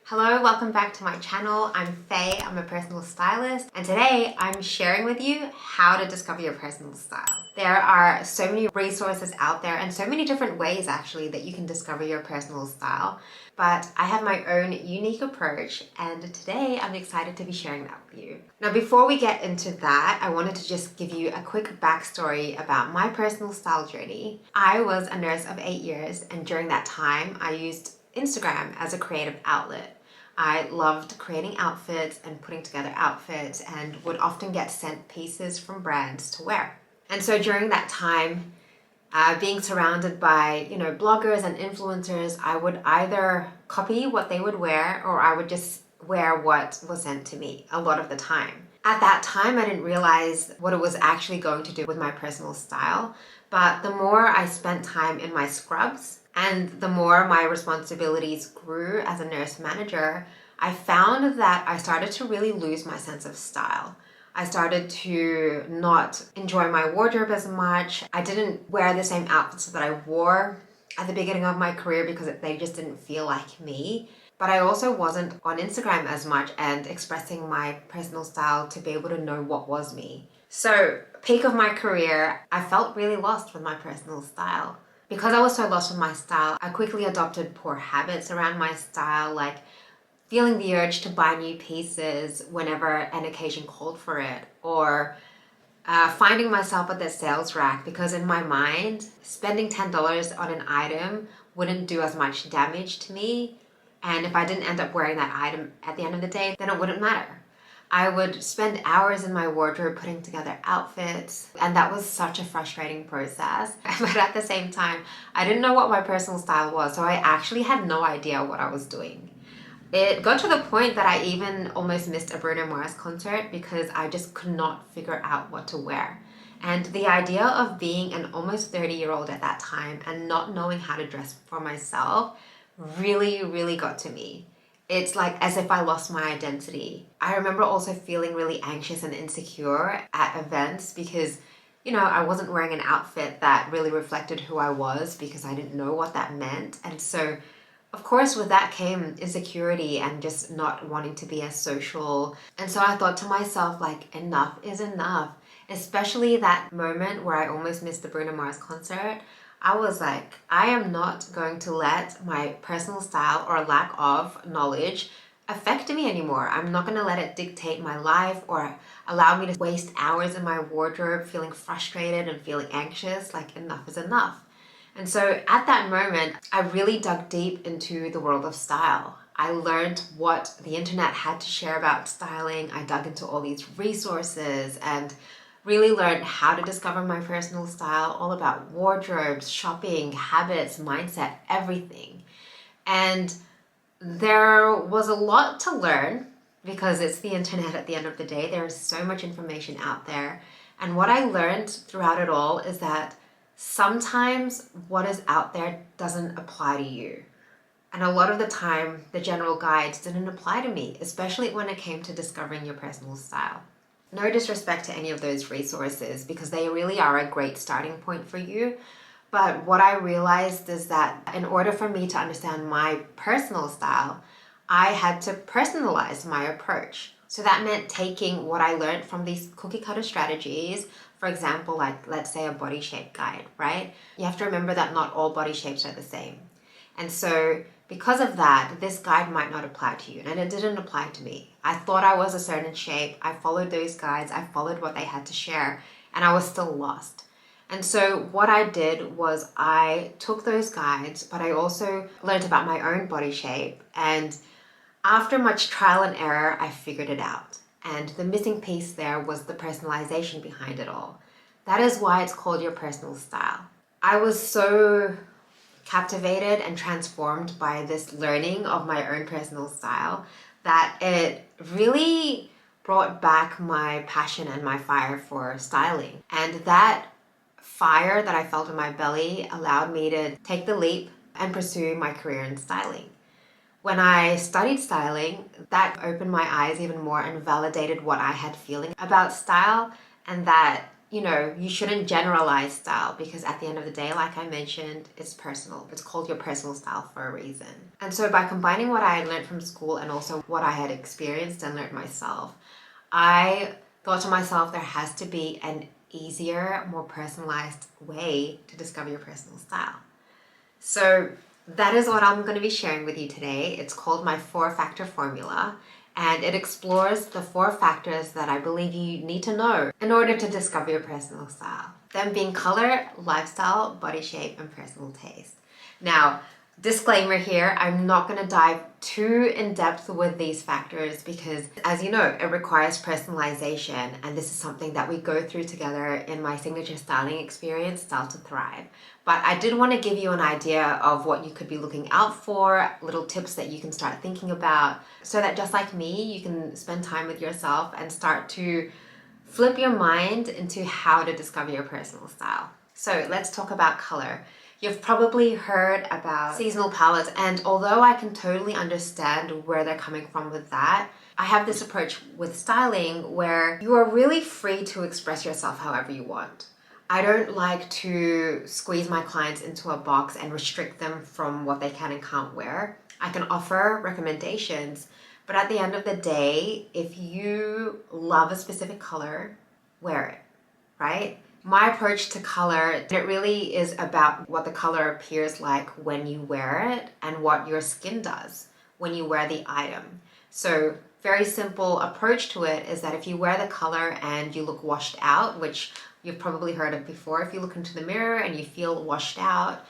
Hello, welcome back to my channel. I'm Faye, I'm a personal stylist, and today I'm sharing with you how to discover your personal style. There are so many resources out there and so many different ways actually that you can discover your personal style, but I have my own unique approach and today I'm excited to be sharing that with you. Now before we get into that, I wanted to just give you a quick backstory about my personal style journey. I was a nurse of 8 years and during that time I used Instagram as a creative outlet. I loved creating outfits and putting together outfits and would often get sent pieces from brands to wear. And so during that time, being surrounded by, bloggers and influencers, I would either copy what they would wear or I would just wear what was sent to me a lot of the time. At that time, I didn't realize what it was actually going to do with my personal style, but the more I spent time in my scrubs, and the more my responsibilities grew as a nurse manager, I found that I started to really lose my sense of style. I started to not enjoy my wardrobe as much. I didn't wear the same outfits that I wore at the beginning of my career because they just didn't feel like me. But I also wasn't on Instagram as much and expressing my personal style to be able to know what was me. So, peak of my career, I felt really lost with my personal style. Because I was so lost with my style, I quickly adopted poor habits around my style, like feeling the urge to buy new pieces whenever an occasion called for it, or finding myself at the sales rack because in my mind, spending $10 on an item wouldn't do as much damage to me. And if I didn't end up wearing that item at the end of the day, then it wouldn't matter. I would spend hours in my wardrobe putting together outfits, and that was such a frustrating process. But at the same time, I didn't know what my personal style was, so I actually had no idea what I was doing. It got to the point that I even almost missed a Bruno Mars concert because I just could not figure out what to wear. And the idea of being an almost 30-year-old at that time and not knowing how to dress for myself really got to me. It's like as if I lost my identity. I remember also feeling really anxious and insecure at events because, I wasn't wearing an outfit that really reflected who I was because I didn't know what that meant. And so, of course, with that came insecurity and just not wanting to be as social. And so I thought to myself, like, enough is enough. Especially that moment where I almost missed the Bruno Mars concert. I was like, I am not going to let my personal style or lack of knowledge affect me anymore. I'm not going to let it dictate my life or allow me to waste hours in my wardrobe feeling frustrated and feeling anxious. Like, enough is enough. And so at that moment, I really dug deep into the world of style. I learned what the internet had to share about styling. I dug into all these resources and really learned how to discover my personal style, all about wardrobes, shopping, habits, mindset, everything. And there was a lot to learn because it's the internet at the end of the day. There is so much information out there. And what I learned throughout it all is that sometimes what is out there doesn't apply to you. And a lot of the time, the general guides didn't apply to me, especially when it came to discovering your personal style. No disrespect to any of those resources because they really are a great starting point for you. But what I realized is that in order for me to understand my personal style, I had to personalize my approach. So that meant taking what I learned from these cookie cutter strategies, for example, like let's say a body shape guide, right? You have to remember that not all body shapes are the same. And so because of that, this guide might not apply to you, and it didn't apply to me. I thought I was a certain shape, I followed those guides, I followed what they had to share, and I was still lost. And so what I did was I took those guides, but I also learned about my own body shape, and after much trial and error, I figured it out. And the missing piece there was the personalization behind it all. That is why it's called your personal style. I was so captivated and transformed by this learning of my own personal style that it really brought back my passion and my fire for styling. And that fire that I felt in my belly allowed me to take the leap and pursue my career in styling. When I studied styling, that opened my eyes even more and validated what I had feeling about style, and that you shouldn't generalize style because at the end of the day, like I mentioned, it's personal. It's called your personal style for a reason. And so by combining what I had learned from school and also what I had experienced and learned myself, I thought to myself, there has to be an easier, more personalized way to discover your personal style. So that is what I'm going to be sharing with you today. It's called my 4-factor formula, and it explores the 4 factors that I believe you need to know in order to discover your personal style. Them being color, lifestyle, body shape, and personal taste. Now, disclaimer here, I'm not going to dive too in depth with these factors because, as you know, it requires personalization, and this is something that we go through together in my signature styling experience, Style to Thrive. But I did want to give you an idea of what you could be looking out for, little tips that you can start thinking about, so that just like me, you can spend time with yourself and start to flip your mind into how to discover your personal style. So let's talk about color. You've probably heard about seasonal palettes, and although I can totally understand where they're coming from with that, I have this approach with styling where you are really free to express yourself however you want. I don't like to squeeze my clients into a box and restrict them from what they can and can't wear. I can offer recommendations, but at the end of the day, if you love a specific color, wear it, right? My approach to color, it really is about what the color appears like when you wear it and what your skin does when you wear the item. So very simple approach to it is that if you wear the color and you look washed out, which you've probably heard of before, if you look into the mirror and you feel washed out,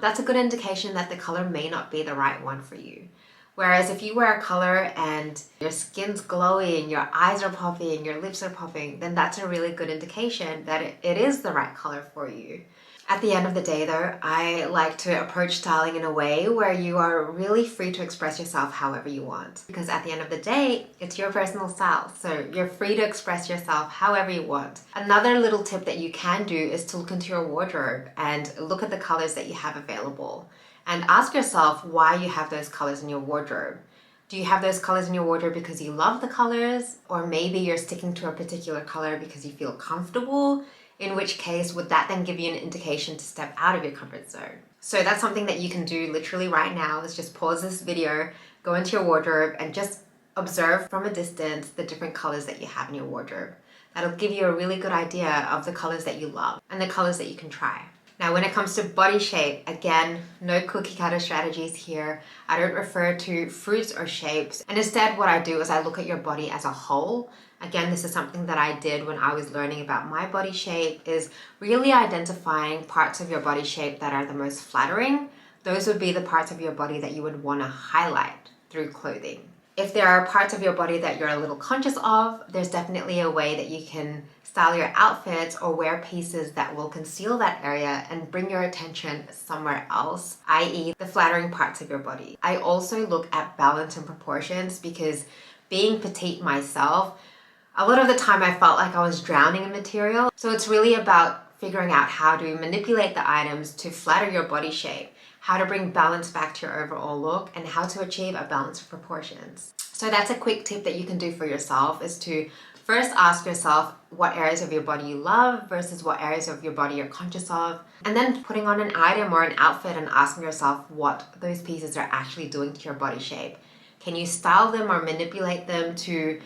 that's a good indication that the color may not be the right one for you. Whereas if you wear a color and your skin's glowing, your eyes are popping, your lips are popping, then that's a really good indication that it is the right color for you. At the end of the day though, I like to approach styling in a way where you are really free to express yourself however you want. Because at the end of the day, it's your personal style. So you're free to express yourself however you want. Another little tip that you can do is to look into your wardrobe and look at the colors that you have available. And ask yourself why you have those colors in your wardrobe. Do you have those colors in your wardrobe because you love the colors? Or maybe you're sticking to a particular color because you feel comfortable? In which case, would that then give you an indication to step out of your comfort zone? So that's something that you can do literally right now. Let's just pause this video, go into your wardrobe and just observe from a distance the different colors that you have in your wardrobe. That'll give you a really good idea of the colors that you love and the colors that you can try. Now, when it comes to body shape, again, no cookie cutter strategies here. I don't refer to fruits or shapes. And instead, what I do is I look at your body as a whole. Again, this is something that I did when I was learning about my body shape, is really identifying parts of your body shape that are the most flattering. Those would be the parts of your body that you would want to highlight through clothing. If there are parts of your body that you're a little conscious of, there's definitely a way that you can style your outfits or wear pieces that will conceal that area and bring your attention somewhere else, i.e. the flattering parts of your body. I also look at balance and proportions because being petite myself, a lot of the time I felt like I was drowning in material. So it's really about figuring out how to manipulate the items to flatter your body shape, how to bring balance back to your overall look, and how to achieve a balance of proportions. So that's a quick tip that you can do for yourself, is to first ask yourself what areas of your body you love versus what areas of your body you're conscious of, and then putting on an item or an outfit and asking yourself what those pieces are actually doing to your body shape. Can you style them or manipulate them to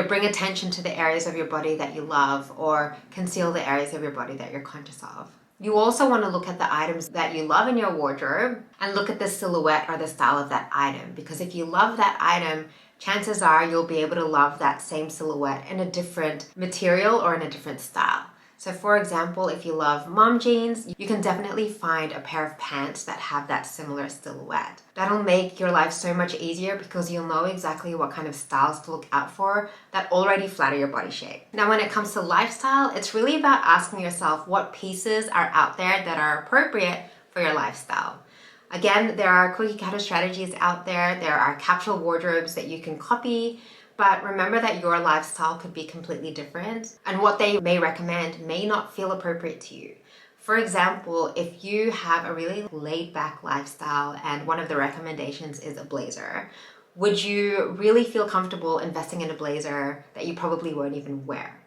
bring attention to the areas of your body that you love or conceal the areas of your body that you're conscious of? You also want to look at the items that you love in your wardrobe and look at the silhouette or the style of that item, because if you love that item, chances are you'll be able to love that same silhouette in a different material or in a different style. So for example, if you love mom jeans, you can definitely find a pair of pants that have that similar silhouette. That'll make your life so much easier because you'll know exactly what kind of styles to look out for that already flatter your body shape. Now, when it comes to lifestyle, it's really about asking yourself what pieces are out there that are appropriate for your lifestyle. Again, there are cookie cutter strategies out there. There are capsule wardrobes that you can copy. But remember that your lifestyle could be completely different, and what they may recommend may not feel appropriate to you. For example, if you have a really laid-back lifestyle and one of the recommendations is a blazer, would you really feel comfortable investing in a blazer that you probably won't even wear?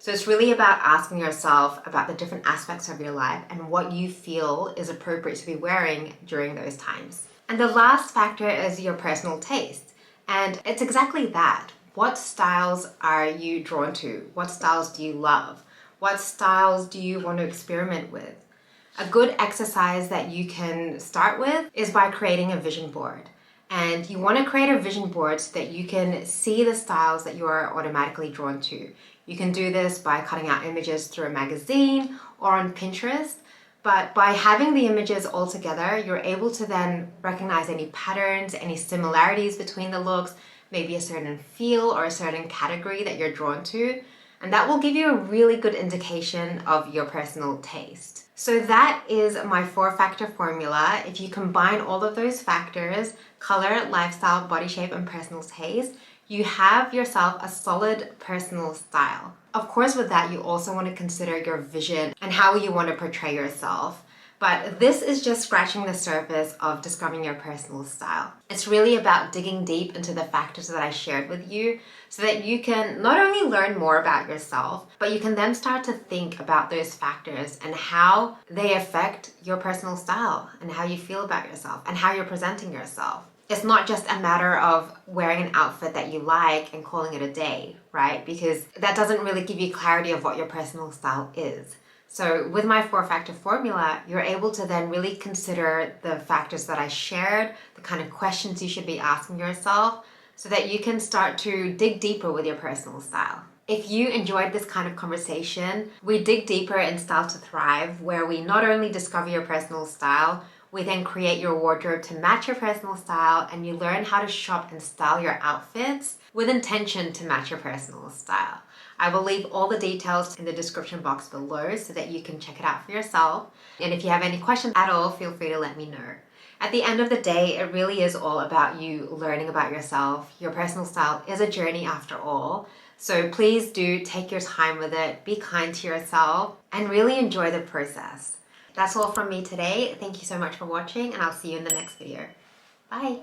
So it's really about asking yourself about the different aspects of your life and what you feel is appropriate to be wearing during those times. And the last factor is your personal taste. And it's exactly that. What styles are you drawn to? What styles do you love? What styles do you want to experiment with? A good exercise that you can start with is by creating a vision board. And you want to create a vision board so that you can see the styles that you are automatically drawn to. You can do this by cutting out images through a magazine or on Pinterest. But by having the images all together, you're able to then recognize any patterns, any similarities between the looks, maybe a certain feel or a certain category that you're drawn to. And that will give you a really good indication of your personal taste. So that is my 4-factor formula. If you combine all of those factors, color, lifestyle, body shape, and personal taste, you have yourself a solid personal style. Of course, with that, you also want to consider your vision and how you want to portray yourself. But this is just scratching the surface of discovering your personal style. It's really about digging deep into the factors that I shared with you so that you can not only learn more about yourself, but you can then start to think about those factors and how they affect your personal style and how you feel about yourself and how you're presenting yourself. It's not just a matter of wearing an outfit that you like and calling it a day, right? Because that doesn't really give you clarity of what your personal style is. So with my 4-factor formula, you're able to then really consider the factors that I shared, the kind of questions you should be asking yourself, so that you can start to dig deeper with your personal style. If you enjoyed this kind of conversation, we dig deeper in Style to Thrive, where we not only discover your personal style, we then create your wardrobe to match your personal style, and you learn how to shop and style your outfits with intention to match your personal style. I will leave all the details in the description box below so that you can check it out for yourself. And if you have any questions at all, feel free to let me know. At the end of the day, it really is all about you learning about yourself. Your personal style is a journey after all. So please do take your time with it, be kind to yourself, and really enjoy the process. That's all from me today. Thank you so much for watching, and I'll see you in the next video. Bye.